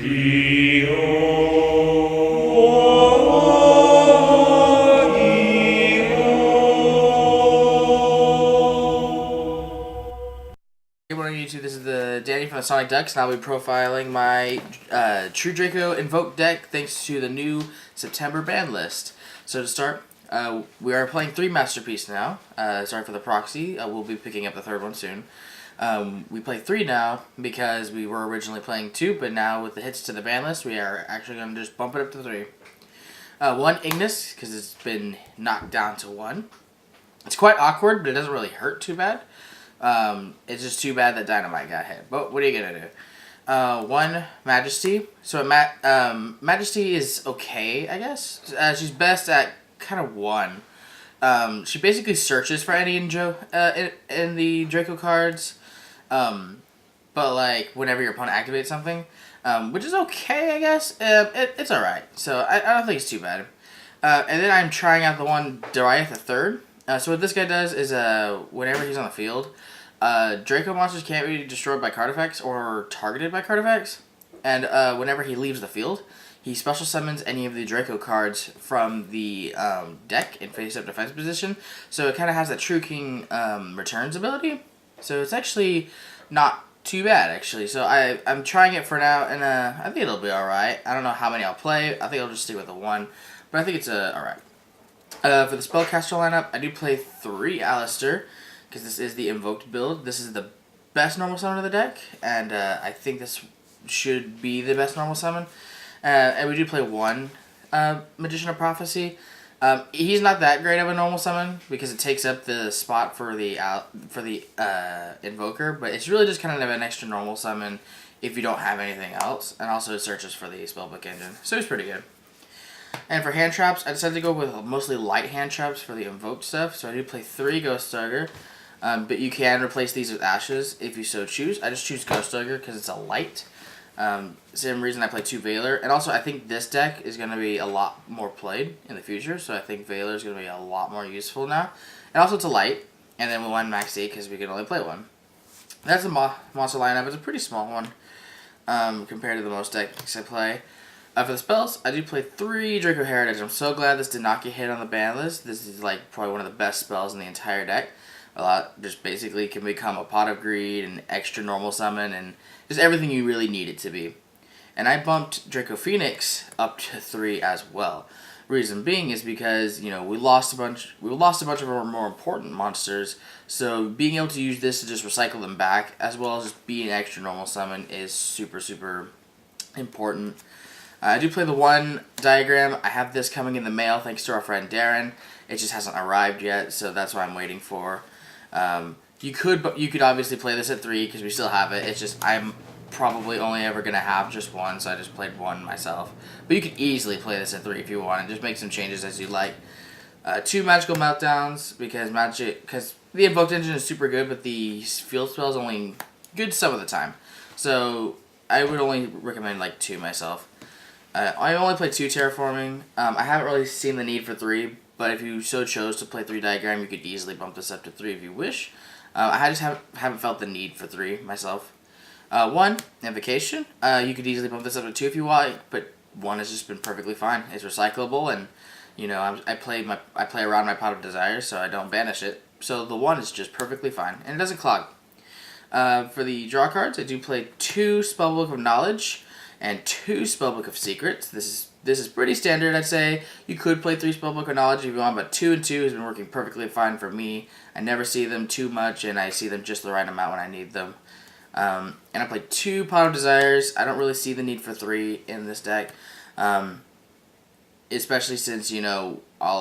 Good morning, YouTube. This is the Danny from TheSonicDucks, and I'll be profiling my True Draco Invoke deck thanks to the new September ban list. So to start, we are playing 3 Masterpiece now. Sorry for the proxy. We'll be picking up the 3rd one soon. We play 3 now because we were originally playing 2, but now with the hits to the ban list, we are actually going to just bump it up to 3. 1 Ignis, because it's been knocked down to 1. It's quite awkward, but it doesn't really hurt too bad. It's just too bad that Dynamite got hit. But what are you going to do? 1 Majesty. So Majesty is okay, I guess. She's best at kind of 1. She basically searches for any in the Draco cards. But like whenever your opponent activates something, which is okay, I guess. It's alright. So I don't think it's too bad. And then I'm trying out the 1 Dreiath the 3rd. So what this guy does is whenever he's on the field, Draco monsters can't be destroyed by card effects or targeted by card effects. And whenever he leaves the field, he special summons any of the Draco cards from the deck in face-up defense position. So it kind of has that True King returns ability. So it's actually not too bad, actually. So I'm trying it for now, and I think it'll be alright. I don't know how many I'll play. I think I'll just stick with the 1. But I think it's alright. For the Spellcaster lineup, I do play 3 Aleister, because this is the Invoked build. This is the best normal summon of the deck, and I think this should be the best normal summon. And we do play 1 Magician of Prophecy. He's not that great of a normal summon, because it takes up the spot for the Invoker, but it's really just kind of an extra normal summon if you don't have anything else, and also it searches for the Spellbook engine, so it's pretty good. And for hand traps, I decided to go with mostly light hand traps for the invoked stuff. So I do play 3 Ghost Ogre, but you can replace these with Ashes if you so choose. I just choose Ghost Ogre because it's a light. Same reason I play 2 Veiler. And also I think this deck is going to be a lot more played in the future. So I think Veiler is going to be a lot more useful now. And also it's a light. And then 1 Maxx C because we can only play 1. That's the monster lineup. It's a pretty small one compared to the most decks I play. For the spells, I do play 3 Draco Heritage. I'm so glad this did not get hit on the ban list. This is like probably one of the best spells in the entire deck. A lot just basically can become a Pot of Greed and extra normal summon and just everything you really need it to be. And I bumped Dracophoenix up to 3 as well. Reason being is because, you know, we lost a bunch of our more important monsters, so being able to use this to just recycle them back as well as just be an extra normal summon is super important. I do play the 1 Diagram. I have this coming in the mail thanks to our friend Darren. It just hasn't arrived yet, so that's what I'm waiting for. You could obviously play this at 3 because we still have it. It's just I'm probably only ever going to have just 1, so I just played 1 myself. But you could easily play this at 3 if you want and just make some changes as you like. 2 Magical Meltdowns because the Invoked engine is super good, but the field spell is only good some of the time. So I would only recommend like 2 myself. I only played 2 Terraforming. I haven't really seen the need for 3, but if you so chose to play 3 Diagram, you could easily bump this up to 3 if you wish. I just haven't felt the need for 3 myself. 1 Invocation. You could easily bump this up to 2 if you want, but 1 has just been perfectly fine. It's recyclable, and you know I play around my Pot of Desire, so I don't banish it. So the 1 is just perfectly fine, and it doesn't clog. For the draw cards, I do play 2 Spellbook of Knowledge and 2 Spellbook of Secrets. This is pretty standard, I'd say. You could play 3 Spellbook of Knowledge if you want, but 2 and 2 has been working perfectly fine for me. I never see them too much, and I see them just the right amount when I need them. And I played 2 Pot of Desires. I don't really see the need for 3 in this deck, especially since, you know, a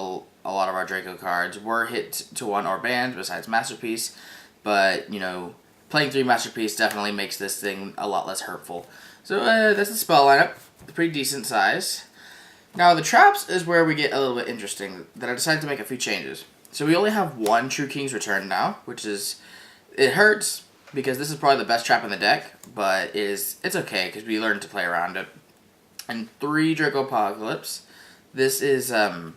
lot of our Draco cards were hit to 1 or banned, besides Masterpiece. But, you know, playing 3 Masterpiece definitely makes this thing a lot less hurtful. So that's the spell lineup, pretty decent size. Now the traps is where we get a little bit interesting, that I decided to make a few changes. So we only have 1 True King's Return now, which is, it hurts because this is probably the best trap in the deck, but it's okay because we learned to play around it. And 3 Draco Apocalypse. This is a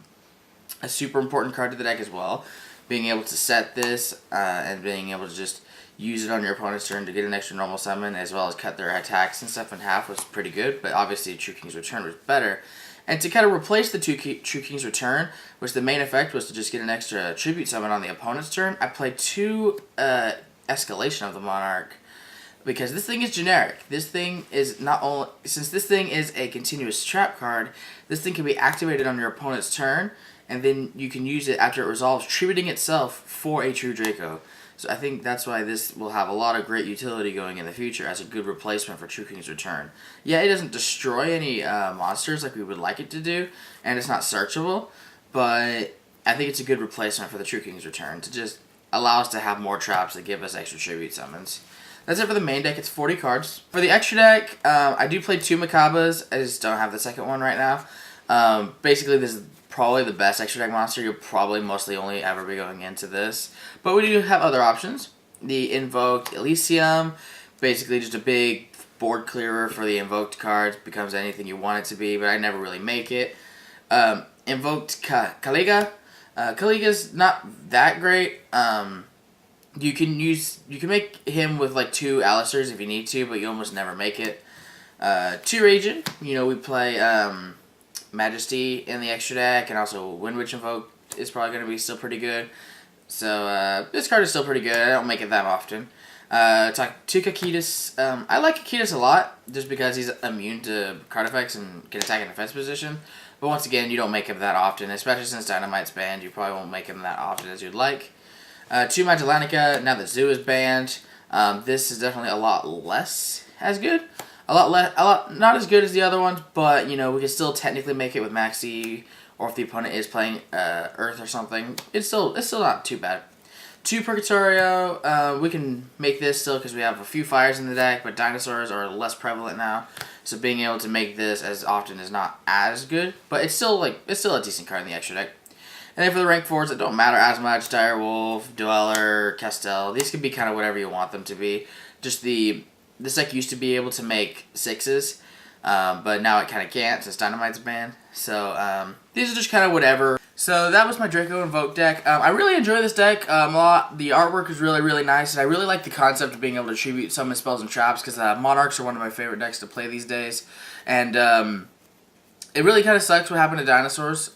super important card to the deck as well. Being able to set this and being able to just use it on your opponent's turn to get an extra normal summon, as well as cut their attacks and stuff in half was pretty good, but obviously True King's Return was better. And to kind of replace the True King's Return, which the main effect was to just get an extra tribute summon on the opponent's turn, I played 2 Escalation of the Monarch, because this thing is generic. This thing is not only, since this thing is a continuous trap card, this thing can be activated on your opponent's turn, and then you can use it after it resolves, tributing itself for a true Draco. So I think that's why this will have a lot of great utility going in the future as a good replacement for True King's Return. Yeah, it doesn't destroy any monsters like we would like it to do, and it's not searchable, but I think it's a good replacement for the True King's Return to just allow us to have more traps that give us extra tribute summons. That's it for the main deck. It's 40 cards. For the extra deck, I do play 2 Mechabas. I just don't have the second one right now. Basically, this is probably the best extra deck monster. You'll probably mostly only ever be going into this. But we do have other options. The Invoked Elysium, basically just a big board clearer for the invoked cards. Becomes anything you want it to be, but I never really make it. Invoked Caliga. Caliga's not that great. You can make him with like 2 Aleisters if you need to, but you almost never make it. 2 Raidjin. We play Majesty in the extra deck, and also Wind Witch Invoke is probably going to be still pretty good. So this card is still pretty good. I don't make it that often. Talk to Cocytus. I like Cocytus a lot, just because he's immune to card effects and can attack in defense position. But once again, you don't make him that often, especially since Dynamite's banned. You probably won't make him that often as you'd like. 2 Magellanica, now that Zoo is banned. This is definitely a lot less as good. Not as good as the other ones, but, we can still technically make it with Maxx C, or if the opponent is playing Earth or something. It's still not too bad. 2 Purgatrio, we can make this still because we have a few fires in the deck, but dinosaurs are less prevalent now. So being able to make this as often is not as good, but it's still a decent card in the extra deck. And then for the rank 4s, it don't matter as much. Direwolf, Dweller, Castel. These can be kind of whatever you want them to be. Just this deck used to be able to make 6s, but now it kind of can't since Dynamite's banned. So these are just kind of whatever. So that was my Draco Invoke deck. I really enjoy this deck a lot. The artwork is really, really nice, and I really like the concept of being able to tribute summon spells and traps, because Monarchs are one of my favorite decks to play these days. And it really kind of sucks what happened to dinosaurs.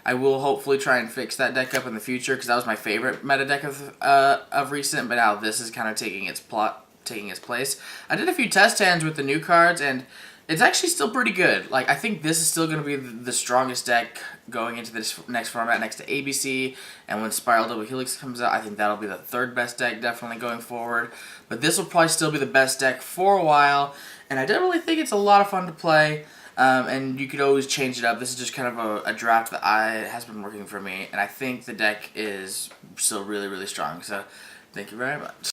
I will hopefully try and fix that deck up in the future, because that was my favorite meta deck of recent, but now this is kind of taking its place. I did a few test hands with the new cards, and it's actually still pretty good. Like, I think this is still going to be the strongest deck going into this next format, next to ABC, and when Spiral Double Helix comes out, I think that'll be the 3rd best deck definitely going forward. But this will probably still be the best deck for a while, and I definitely think it's a lot of fun to play. And you could always change it up. This is just kind of a draft that has been working for me, and I think the deck is still really, really strong. So, thank you very much.